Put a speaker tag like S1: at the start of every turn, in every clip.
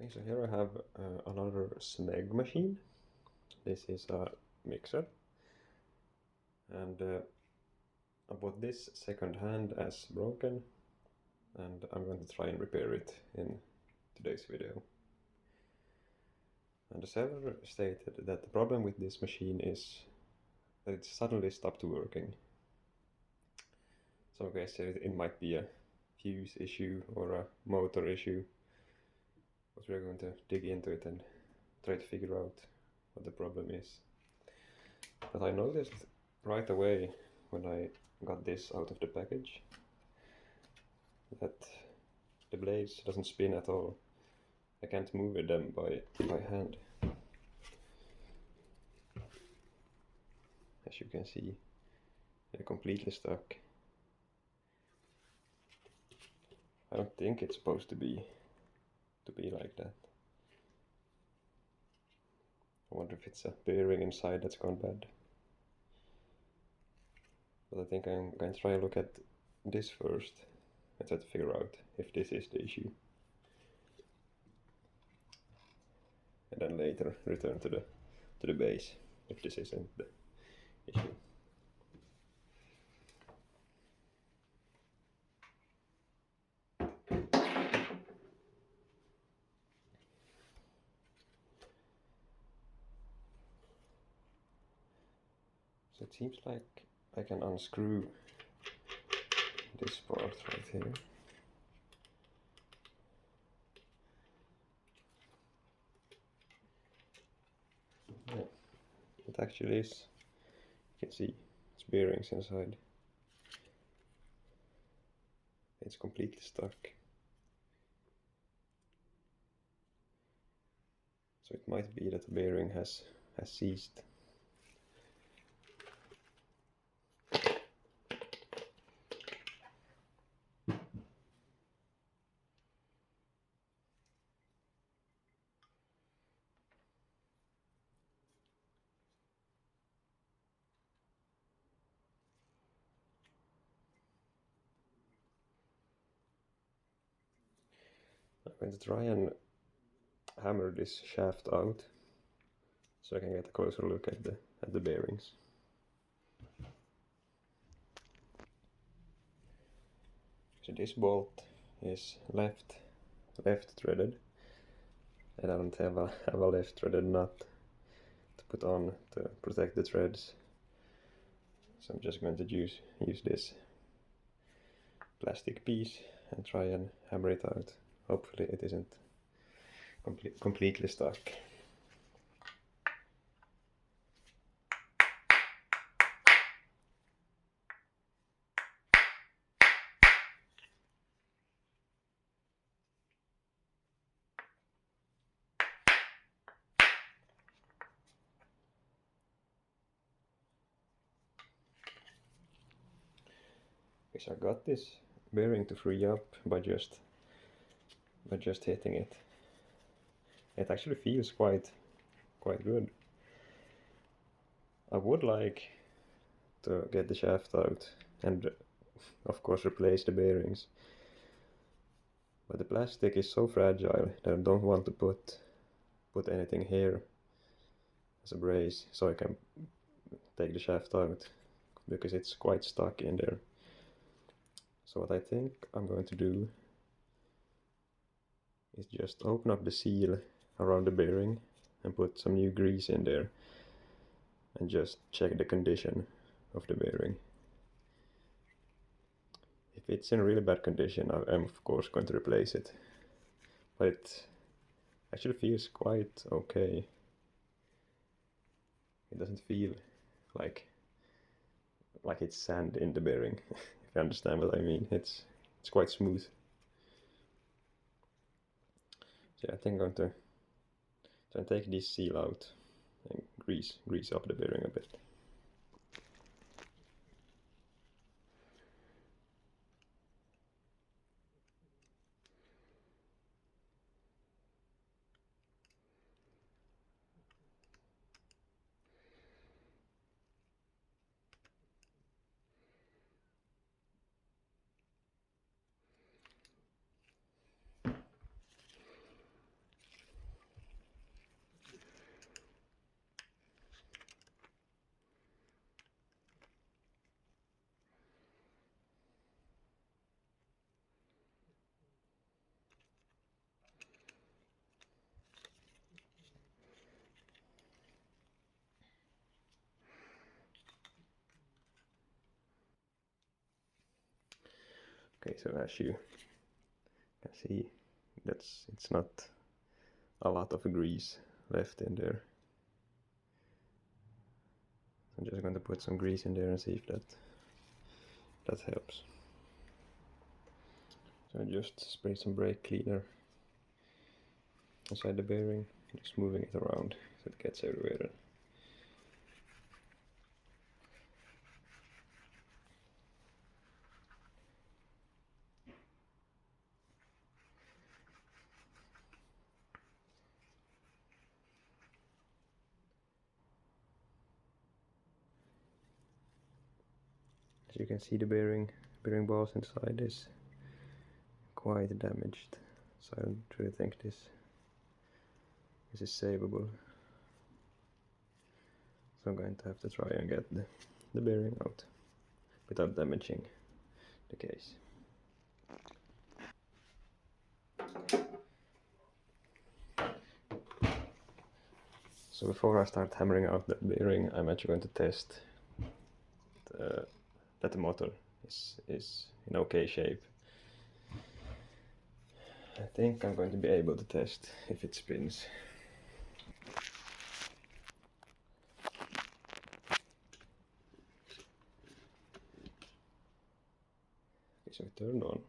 S1: Okay, so here I have another Smeg machine. This is a mixer, and I bought this second hand as broken, and I'm going to try and repair it in today's video. And the seller stated that the problem with this machine is that it suddenly stopped working. So I guess it might be a fuse issue or a motor issue, but we're going to dig into it and try to figure out what the problem is. But I noticed right away when I got this out of the package that the blades doesn't spin at all. I can't move them by hand. As you can see, they're completely stuck. I don't think it's supposed to be like that. I wonder if it's a bearing inside that's gone bad. But I think I'm going to try and look at this first and try to figure out if this is the issue. And then later return to the base if this isn't the issue. So it seems like I can unscrew this part right here. Yeah, it actually is. You can see it's bearings inside. It's completely stuck. So it might be that the bearing has seized. I'm going to try and hammer this shaft out so I can get a closer look at the bearings. So this bolt is left threaded, and I don't have a left threaded nut to put on to protect the threads. So I'm just going to use this plastic piece and try and hammer it out. Hopefully it isn't completely stuck. Okay, so I got this bearing to free up by just hitting it. It actually feels quite good. I would like to get the shaft out and of course replace the bearings, but the plastic is so fragile that I don't want to put anything here as a brace so I can take the shaft out, because it's quite stuck in there. So what I think I'm going to do is just open up the seal around the bearing and put some new grease in there and just check the condition of the bearing. If it's in really bad condition, I'm of course going to replace it, but it actually feels quite okay. It doesn't feel like it's sand in the bearing, if you understand what I mean. It's quite smooth. So yeah, I think I'm going to try and take this seal out and grease up the bearing a bit. Okay, so as you can see, it's not a lot of grease left in there. I'm just going to put some grease in there and see if that helps. So I just spray some brake cleaner inside the bearing, just moving it around so it gets everywhere. As you can see, the bearing balls inside is quite damaged, so I don't really think this is savable. So I'm going to have to try and get the bearing out without damaging the case. So before I start hammering out that bearing, I'm actually going to test that the motor is in okay shape. I think I'm going to be able to test if it spins. Okay, so it turned on.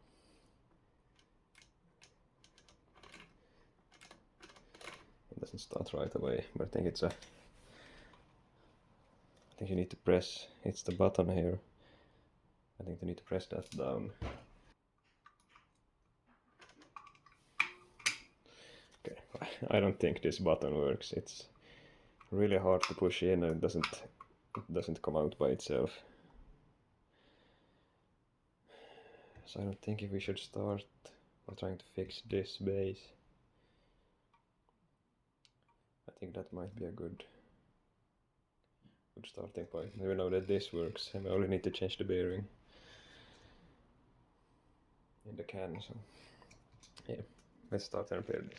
S1: It doesn't start right away, but I think I think you need to press, it's the button here. I think you need to press that down. Okay, I don't think this button works. It's really hard to push in and it doesn't come out by itself. So I don't think if we should start by trying to fix this base. I think that might be a good starting point. We know that this works and we only need to change the bearing in the can, so yeah, let's start and repair this.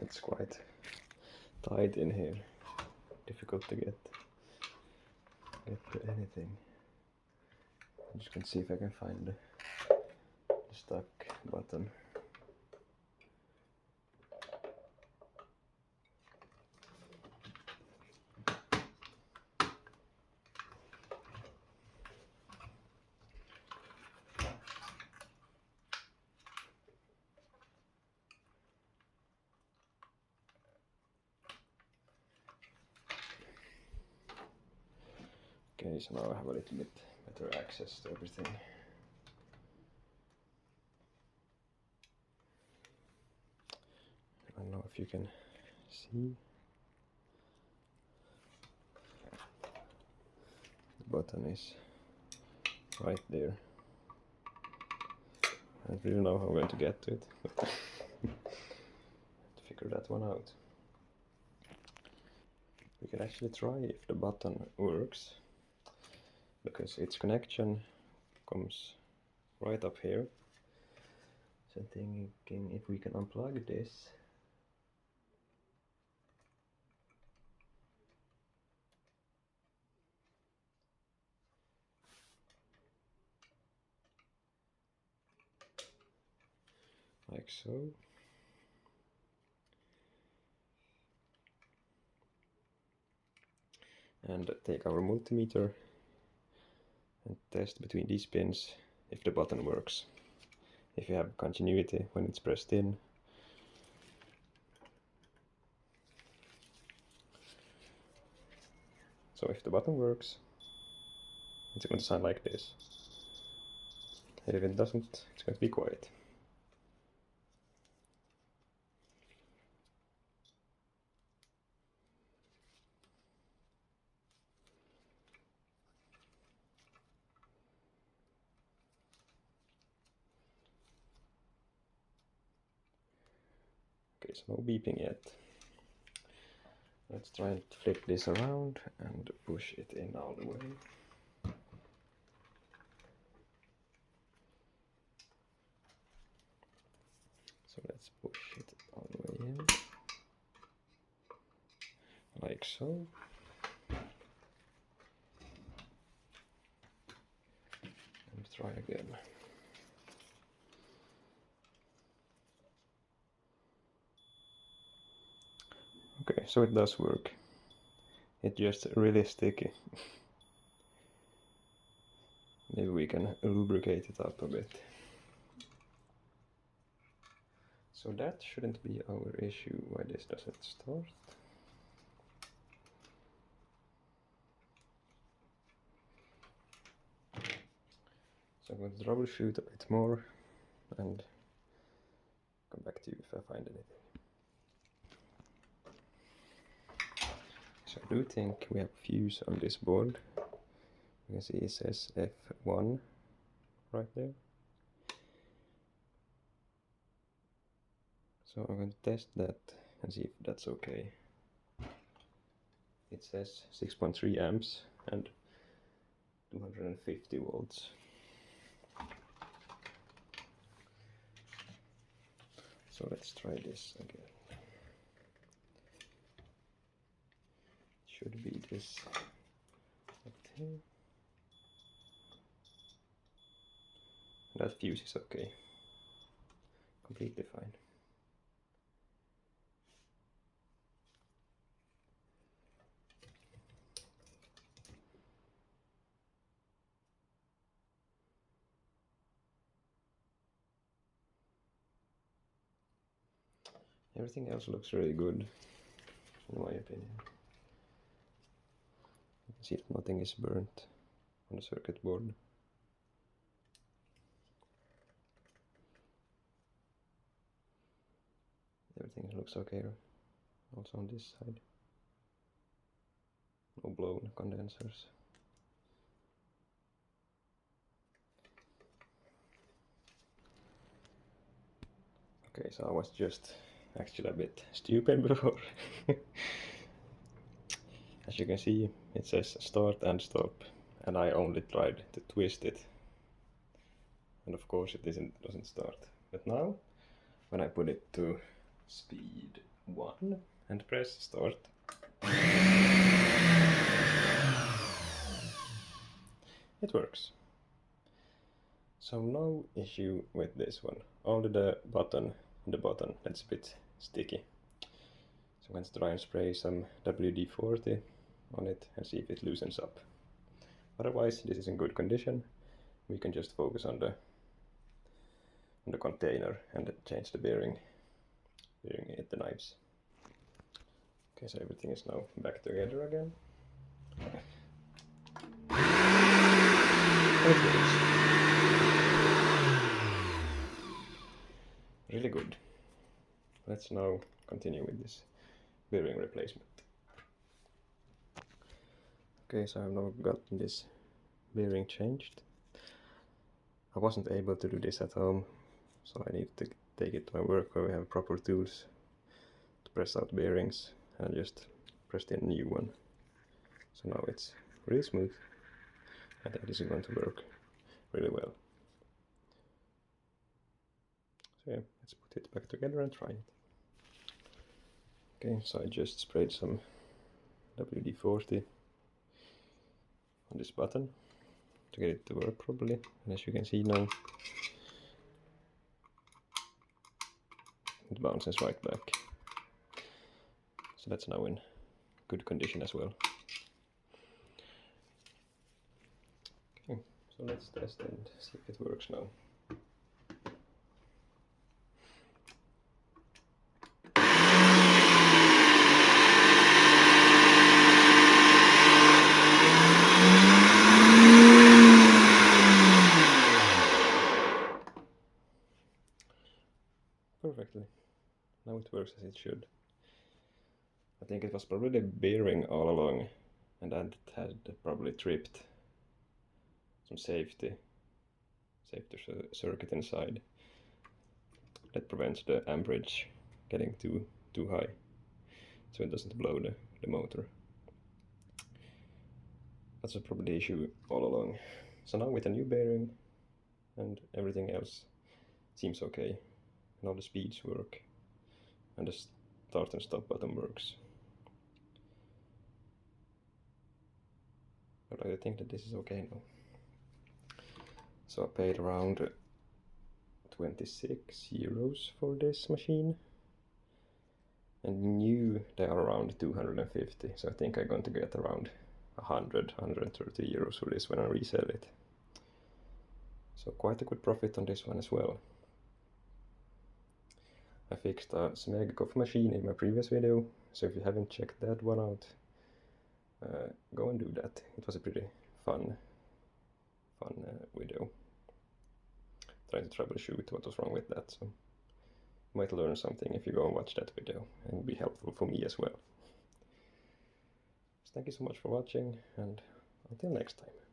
S1: It's quite tight in here, difficult to get to anything. I'm just gonna see if I can find the stuck button. Okay, so now I have a little bit better access to everything. I don't know if you can see. The button is right there. I don't really know how I'm going to get to it, but to figure that one out. can actually try if the button works, because its connection comes right up here. So I'm thinking if we can unplug this. Like so. And take our multimeter and test between these pins if the button works. If you have continuity when it's pressed in. So if the button works, it's going to sound like this. If it doesn't, it's going to be quiet. Okay, so no beeping yet. Let's try and flip this around and push it in all the way. So let's push it all the way in. Like so. And try again. Okay, so it does work. It's just really sticky. Maybe we can lubricate it up a bit. So that shouldn't be our issue, why this doesn't start. So I'm going to troubleshoot a bit more and come back to you if I find anything. So I do think we have a fuse on this board. You can see it says F1 right there. So I'm going to test that and see if that's okay. It says 6.3 amps and 250 volts. So let's try this again. It should be this up here. That fuse is okay. Completely fine. Everything else looks really good, in my opinion. You can see that nothing is burnt on the circuit board. Everything looks okay, also on this side. No blown condensers. Okay, so I was just actually a bit stupid before. As you can see, it says start and stop, and I only tried to twist it. And of course it doesn't start. But now, when I put it to speed 1 and press start, it works. So no issue with this one. Only the button that's a bit sticky. So I'm going to try and spray some WD-40 on it and see if it loosens up. Otherwise, this is in good condition. We can just focus on the container and change the bearing at the knives. Okay, so everything is now back together again. And it works. Really good. Let's now continue with this bearing replacement. Okay, so I've now gotten this bearing changed. I wasn't able to do this at home, so I need to take it to my work where we have proper tools to press out bearings, and just pressed in a new one. So now it's really smooth, and that is going to work really well. So yeah, let's put it back together and try it. Okay, so I just sprayed some WD-40 on this button to get it to work properly, and as you can see now, it bounces right back. So that's now in good condition as well. Okay, so let's test and see if it works now. Perfectly. Now it works as it should. I think it was probably the bearing all along, and that had probably tripped some safety circuit inside that prevents the amperage getting too high, so it doesn't blow the motor. That's probably the issue all along. So now with a new bearing and everything else seems okay, and all the speeds work, and the start and stop button works. But I think that this is okay now. So I paid around 26 euros for this machine, and new they are around 250, so I think I'm going to get around 130 euros for this when I resell it. So quite a good profit on this one as well. I fixed a Smeg coffee machine in my previous video, so if you haven't checked that one out, go and do that. It was a pretty fun video, trying to troubleshoot what was wrong with that, so you might learn something if you go and watch that video, and be helpful for me as well. So thank you so much for watching, and until next time.